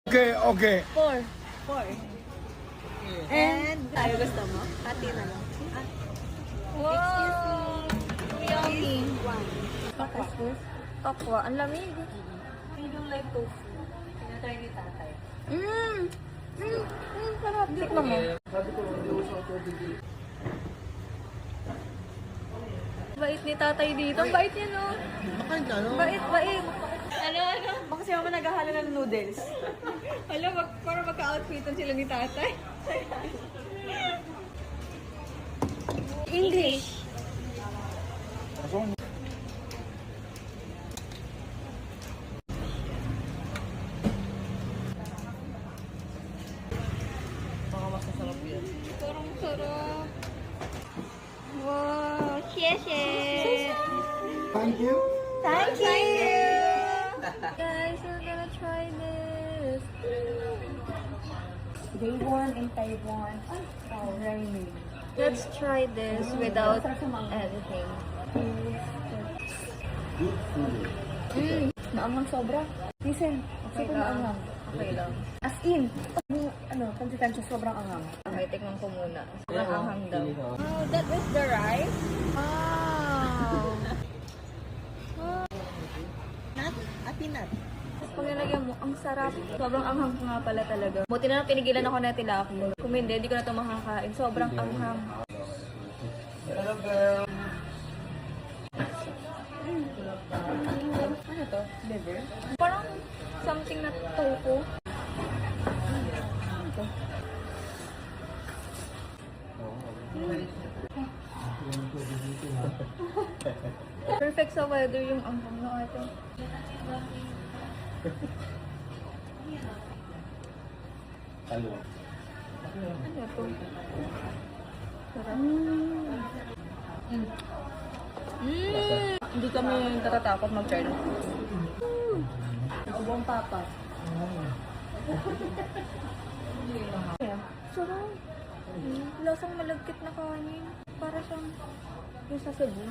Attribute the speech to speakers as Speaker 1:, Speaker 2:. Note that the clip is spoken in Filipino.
Speaker 1: Okay, okay.
Speaker 2: Four. And tayo gusto mo? Hati na lang.
Speaker 3: Wow! Yummy!
Speaker 2: What is this?
Speaker 3: Tokwa. Ang lamig.
Speaker 2: I don't like tofu. Tinatry ni tatay.
Speaker 3: Sarap. Tikman mo. Bait ni tatay dito. Ang bait niya, no? Bait.
Speaker 2: Ano? Baka siya mo naghahalo ng noodles.
Speaker 3: Alam, para magka-outfitan sila ni tatay.
Speaker 2: English.
Speaker 3: Parang sarap. Wow! Xie.
Speaker 1: Thank you.
Speaker 3: Thank you! Guys, we're gonna try this.
Speaker 2: Day one in Taiwan. Oh, very
Speaker 3: Let's try this without anything.
Speaker 2: Maanghang sobra. Listen,
Speaker 3: Okay lang. Okay lang.
Speaker 2: As in, konsistansya sobrang anghang.
Speaker 3: Okay, tikman ko muna. Sobrang anghang daw. Oh, that is the rice? Wow!
Speaker 2: Peanut.
Speaker 3: Tapos pag nilagyan mo, ang sarap. Sobrang anghang nga pala talaga. Buti na lang pinigilan ako na tilapia. Kung hindi ko na ito makakain. Sobrang anghang.
Speaker 2: Ano to? Liver?
Speaker 3: Parang something na tofu. Perfect sa weather yung anghang na ito. Ano to? Sarap. Hindi kami natatakot mag-try.
Speaker 2: Ubong papa.
Speaker 3: Sarap. Lasang malagkit na kanin. Para siyang yung sa Cebu.